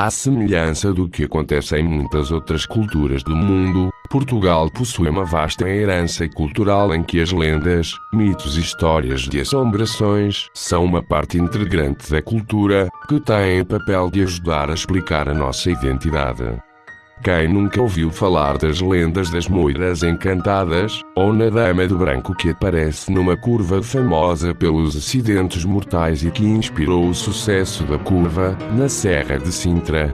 À semelhança do que acontece em muitas outras culturas do mundo, Portugal possui uma vasta herança cultural em que as lendas, mitos e histórias de assombrações são uma parte integrante da cultura, que tem o papel de ajudar a explicar a nossa identidade. Quem nunca ouviu falar das lendas das Moiras Encantadas, ou na Dama de Branco que aparece numa curva famosa pelos acidentes mortais e que inspirou o sucesso da curva, na Serra de Sintra?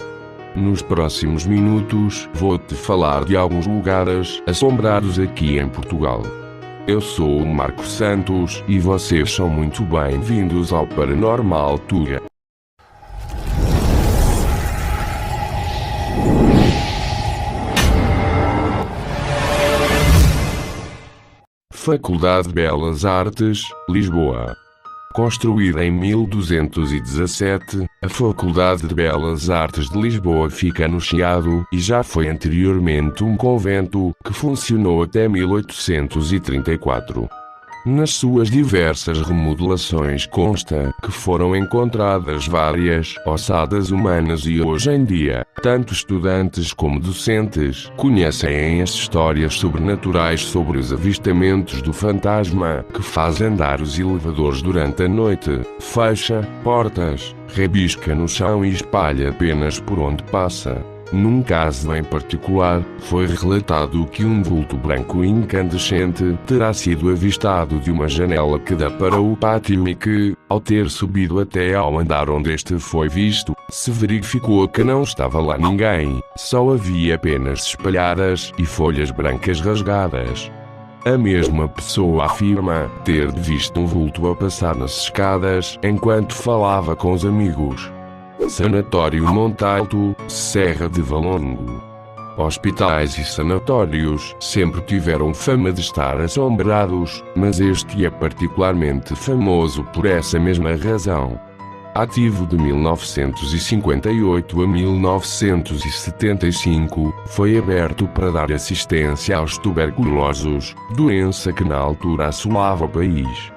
Nos próximos minutos, vou-te falar de alguns lugares assombrados aqui em Portugal. Eu sou o Marco Santos, e vocês são muito bem-vindos ao Paranormal Tuga. Faculdade de Belas Artes, Lisboa. Construída em 1217, a Faculdade de Belas Artes de Lisboa fica no Chiado e já foi anteriormente um convento, que funcionou até 1834. Nas suas diversas remodelações consta que foram encontradas várias ossadas humanas e hoje em dia, tanto estudantes como docentes conhecem as histórias sobrenaturais sobre os avistamentos do fantasma que faz andar os elevadores durante a noite, fecha portas, rebisca no chão e espalha penas por onde passa. Num caso em particular, foi relatado que um vulto branco incandescente terá sido avistado de uma janela que dá para o pátio e que, ao ter subido até ao andar onde este foi visto, se verificou que não estava lá ninguém, só havia penas espalhadas e folhas brancas rasgadas. A mesma pessoa afirma ter visto um vulto a passar nas escadas enquanto falava com os amigos. Sanatório Monte Alto, Serra de Valongo. Hospitais e sanatórios sempre tiveram fama de estar assombrados, mas este é particularmente famoso por essa mesma razão. Ativo de 1958 a 1975, foi aberto para dar assistência aos tuberculosos, doença que na altura assolava o país.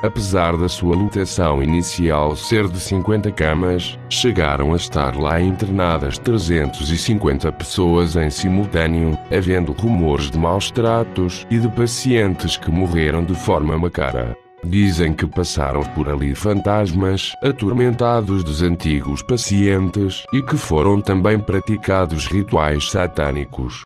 Apesar da sua lotação inicial ser de 50 camas, chegaram a estar lá internadas 350 pessoas em simultâneo, havendo rumores de maus tratos e de pacientes que morreram de forma macabra. Dizem que passaram por ali fantasmas, atormentados dos antigos pacientes, e que foram também praticados rituais satânicos.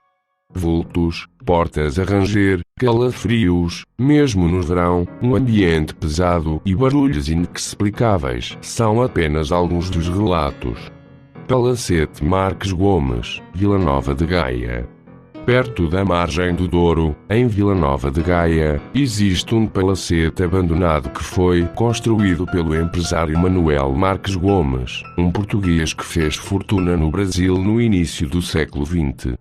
Vultos, portas a ranger, calafrios, mesmo no verão, um ambiente pesado e barulhos inexplicáveis são apenas alguns dos relatos. Palacete Marques Gomes, Vila Nova de Gaia. Perto da margem do Douro, em Vila Nova de Gaia, existe um palacete abandonado que foi construído pelo empresário Manuel Marques Gomes, um português que fez fortuna no Brasil no início do século XX.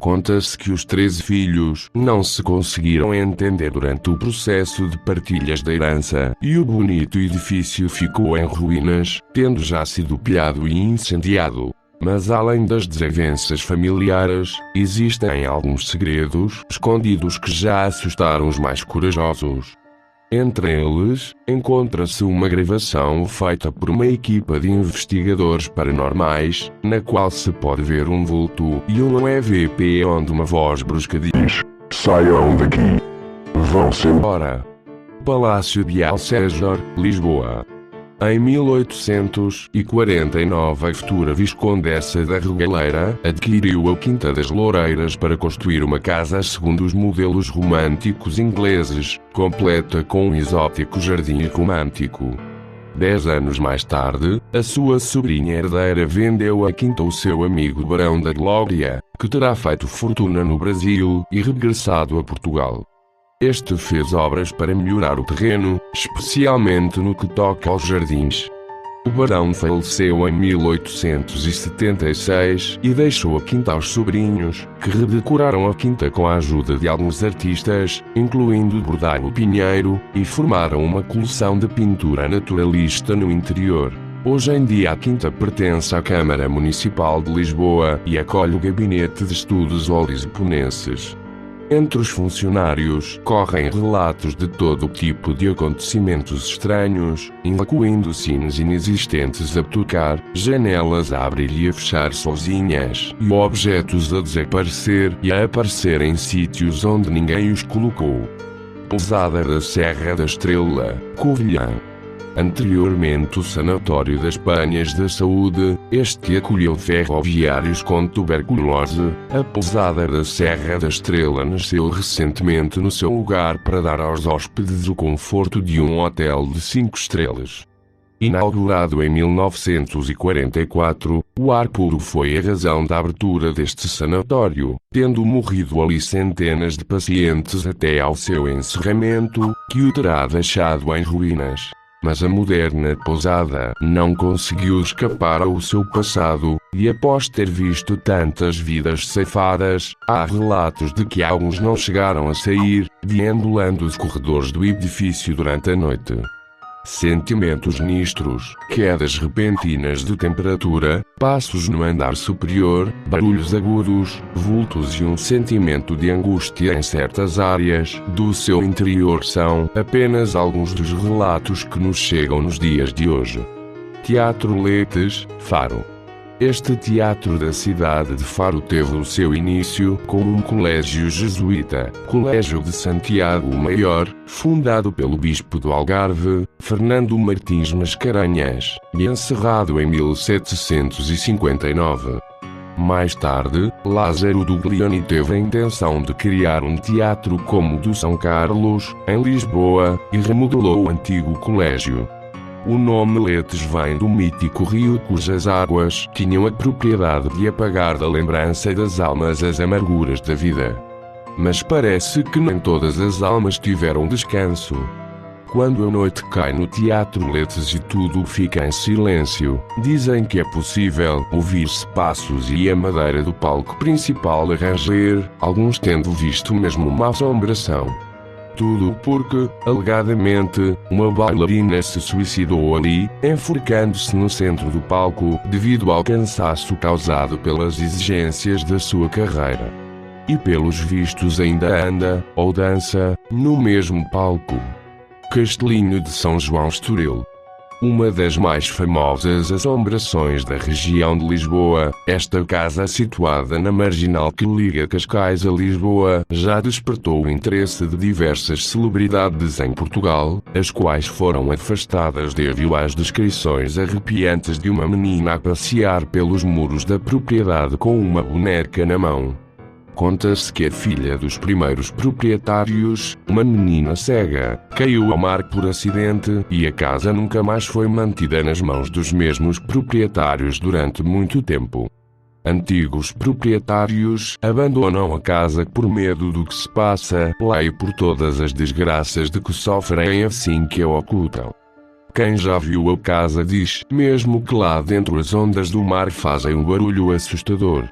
Conta-se que os 13 filhos não se conseguiram entender durante o processo de partilhas da herança, e o bonito edifício ficou em ruínas, tendo já sido pilhado e incendiado. Mas além das desavenças familiares, existem alguns segredos escondidos que já assustaram os mais corajosos. Entre eles, encontra-se uma gravação feita por uma equipa de investigadores paranormais, na qual se pode ver um vulto e um EVP onde uma voz brusca diz: "Saiam daqui! Vão-se embora!" Palácio de Alcésar, Lisboa. Em 1849 a futura Viscondessa da Regaleira adquiriu a Quinta das Loureiras para construir uma casa segundo os modelos românticos ingleses, completa com um exótico jardim romântico. 10 anos mais tarde, a sua sobrinha herdeira vendeu a quinta ao seu amigo Barão da Glória, que terá feito fortuna no Brasil e regressado a Portugal. Este fez obras para melhorar o terreno, especialmente no que toca aos jardins. O barão faleceu em 1876 e deixou a quinta aos sobrinhos, que redecoraram a quinta com a ajuda de alguns artistas, incluindo Bordalo Pinheiro, e formaram uma coleção de pintura naturalista no interior. Hoje em dia a quinta pertence à Câmara Municipal de Lisboa e acolhe o Gabinete de Estudos Olisponenses. Entre os funcionários correm relatos de todo tipo de acontecimentos estranhos, incluindo sinos inexistentes a tocar, janelas a abrir e a fechar sozinhas, e objetos a desaparecer e a aparecer em sítios onde ninguém os colocou. Pousada da Serra da Estrela, Covilhã. Anteriormente o Sanatório das Penhas da Saúde, este acolheu ferroviários com tuberculose. A Pousada da Serra da Estrela nasceu recentemente no seu lugar para dar aos hóspedes o conforto de um hotel de 5 estrelas. Inaugurado em 1944, o ar puro foi a razão da abertura deste sanatório, tendo morrido ali centenas de pacientes até ao seu encerramento, que o terá deixado em ruínas. Mas a moderna pousada não conseguiu escapar ao seu passado, e após ter visto tantas vidas ceifadas, há relatos de que alguns não chegaram a sair, deambulando os corredores do edifício durante a noite. Sentimentos sinistros, quedas repentinas de temperatura, passos no andar superior, barulhos agudos, vultos e um sentimento de angústia em certas áreas do seu interior são apenas alguns dos relatos que nos chegam nos dias de hoje. Teatro Letes, Faro. Este teatro da cidade de Faro teve o seu início como um colégio jesuíta, Colégio de Santiago Maior, fundado pelo bispo do Algarve, Fernando Martins Mascarenhas, e encerrado em 1759. Mais tarde, Lázaro Duglioni teve a intenção de criar um teatro como o do São Carlos, em Lisboa, e remodelou o antigo colégio. O nome Letes vem do mítico rio cujas águas tinham a propriedade de apagar da lembrança das almas as amarguras da vida. Mas parece que nem todas as almas tiveram descanso. Quando a noite cai no Teatro Letes e tudo fica em silêncio, dizem que é possível ouvir-se passos e a madeira do palco principal a ranger, alguns tendo visto mesmo uma assombração. Tudo porque, alegadamente, uma bailarina se suicidou ali, enforcando-se no centro do palco devido ao cansaço causado pelas exigências da sua carreira. E pelos vistos ainda anda, ou dança, no mesmo palco. Castelinho de São João Estoril. Uma das mais famosas assombrações da região de Lisboa, esta casa situada na marginal que liga Cascais a Lisboa, já despertou o interesse de diversas celebridades em Portugal, as quais foram afastadas devido às descrições arrepiantes de uma menina a passear pelos muros da propriedade com uma boneca na mão. Conta-se que a filha dos primeiros proprietários, uma menina cega, caiu ao mar por acidente e a casa nunca mais foi mantida nas mãos dos mesmos proprietários durante muito tempo. Antigos proprietários abandonam a casa por medo do que se passa lá e por todas as desgraças de que sofrem assim que a ocultam. Quem já viu a casa diz mesmo que lá dentro as ondas do mar fazem um barulho assustador.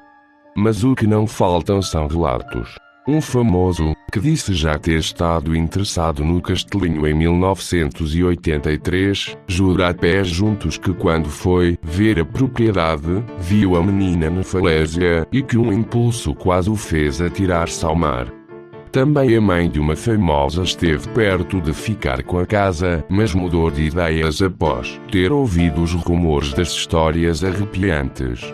Mas o que não faltam são relatos. Um famoso, que disse já ter estado interessado no castelinho em 1983, jura a pés juntos que quando foi ver a propriedade, viu a menina na falésia e que um impulso quase o fez atirar-se ao mar. Também a mãe de uma famosa esteve perto de ficar com a casa, mas mudou de ideias após ter ouvido os rumores das histórias arrepiantes.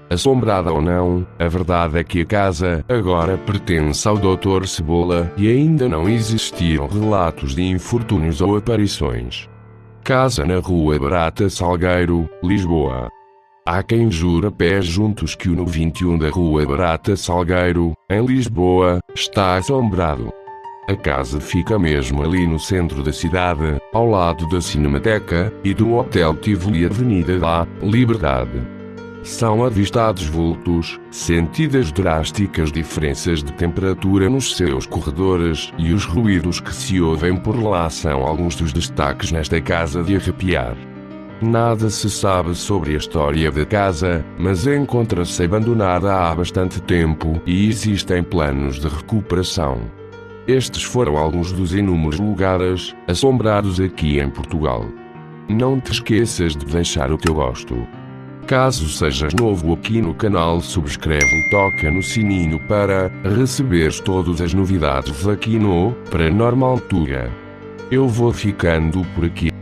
Assombrada ou não, a verdade é que a casa agora pertence ao Dr. Cebola e ainda não existiram relatos de infortúnios ou aparições. Casa na Rua Barata Salgueiro, Lisboa. Há quem jura pés juntos que o no 21 da Rua Barata Salgueiro, em Lisboa, está assombrado. A casa fica mesmo ali no centro da cidade, ao lado da Cinemateca e do Hotel Tivoli Avenida da Liberdade. São avistados vultos, sentidas drásticas diferenças de temperatura nos seus corredores e os ruídos que se ouvem por lá são alguns dos destaques nesta casa de arrepiar. Nada se sabe sobre a história da casa, mas encontra-se abandonada há bastante tempo e existem planos de recuperação. Estes foram alguns dos inúmeros lugares assombrados aqui em Portugal. Não te esqueças de deixar o teu gosto. Caso sejas novo aqui no canal, subscreve e toca no sininho para receberes todas as novidades aqui no Paranormal Tuga. Eu vou ficando por aqui.